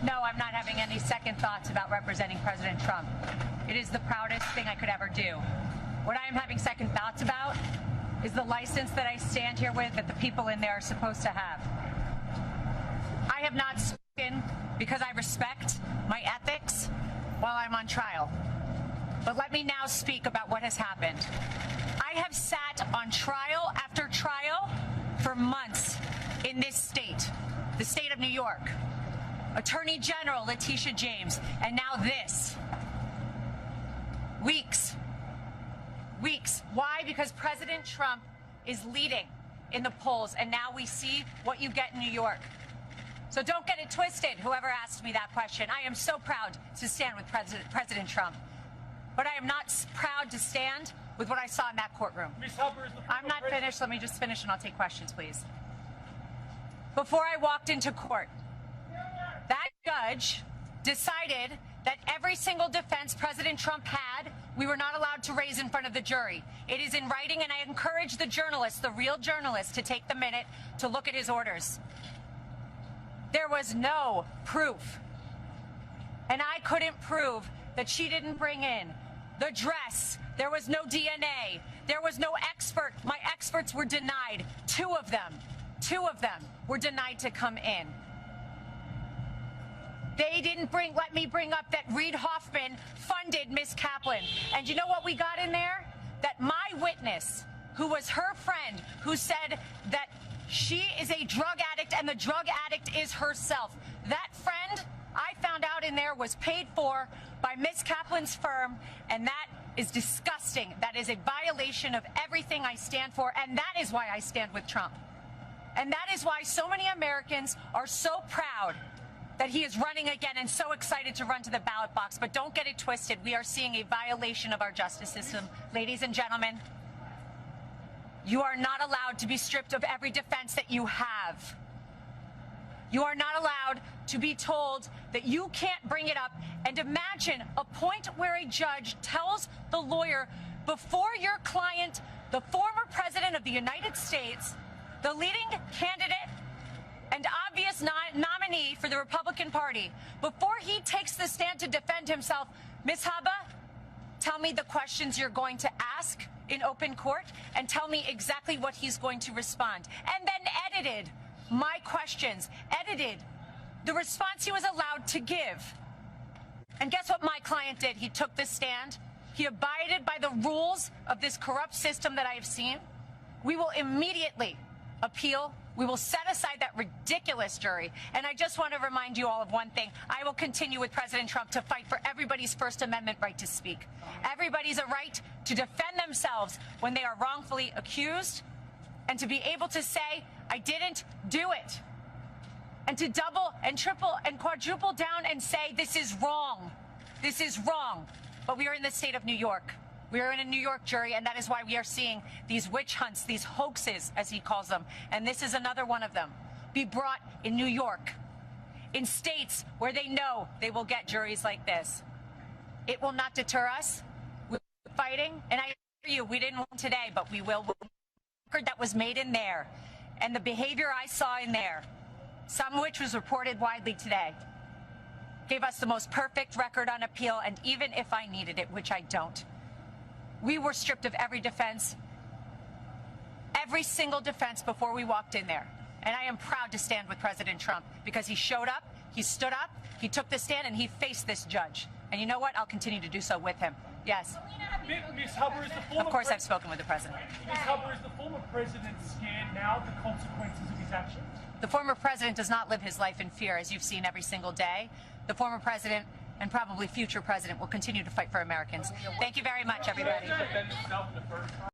No, I'm not having any second thoughts about representing President Trump. It is the proudest thing I could ever do. What I am having second thoughts about is the license that I stand here with that the people in there are supposed to have. I have not spoken because I respect my ethics while I'm on trial. But let me now speak about what has happened. I have sat on trial after trial for months in this state, the state of New York. Attorney General Letitia James, and now this. Weeks. Why? Because President Trump is leading in the polls, and now we see what you get in New York. So don't get it twisted, whoever asked me that question. I am so proud to stand with President Trump. But I am not proud to stand with what I saw in that courtroom. Ms. Habba, I'm not finished. Let me just finish and I'll take questions, please. Before I walked into court, that judge decided that every single defense President Trump had, we were not allowed to raise in front of the jury. It is in writing, and I encourage the journalists, the real journalists, to take the minute to look at his orders. There was no proof. And I couldn't prove that she didn't bring in the dress. There was no DNA. There was no expert. My experts were denied. Two of them were denied to come in. They didn't let me bring up that Reid Hoffman funded Miss Kaplan. And you know what we got in there? That my witness, who was her friend, who said that she is a drug addict and the drug addict is herself. That friend, I found out in there, was paid for by Miss Kaplan's firm, and that is disgusting. That is a violation of everything I stand for, and that is why I stand with Trump. And that is why so many Americans are so proud that he is running again and so excited to run to the ballot box. But don't get it twisted. We are seeing a violation of our justice system. Ladies and gentlemen, you are not allowed to be stripped of every defense that you have. You are not allowed to be told that you can't bring it up. And imagine a point where a judge tells the lawyer, before your client, the former president of the United States, the leading candidate and obvious nominee for the Republican Party, before he takes the stand to defend himself, Ms. Habba, tell me the questions you're going to ask in open court and tell me exactly what he's going to respond. And then edited my questions, edited the response he was allowed to give. And guess what my client did? He took the stand. He abided by the rules of this corrupt system that I have seen. We will immediately appeal. We will set aside that ridiculous jury. And I just want to remind you all of one thing. I will continue with President Trump to fight for everybody's First Amendment right to speak. Everybody's a right to defend themselves when they are wrongfully accused, and to be able to say, I didn't do it. And to double and triple and quadruple down and say, this is wrong. This is wrong. But we are in the state of New York. We are in a New York jury, and that is why we are seeing these witch hunts, these hoaxes, as he calls them. And this is another one of them. Be brought in New York, in states where they know they will get juries like this. It will not deter us. We're fighting, and I assure you, we didn't win today, but we will. The record that was made in there, and the behavior I saw in there, some of which was reported widely today, gave us the most perfect record on appeal, and even if I needed it, which I don't, we were stripped of every defense, every single defense before we walked in there. And I am proud to stand with President Trump because he showed up, he stood up, he took the stand, and he faced this judge. And you know what? I'll continue to do so with him. Yes. Ms. Habba, is the former Of course I've spoken with the president. Ms. Habba, is the former president scared now of the consequences of his actions? The former president does not live his life in fear, as you've seen every single day. The former president and probably future president will continue to fight for Americans. Thank you very much, everybody.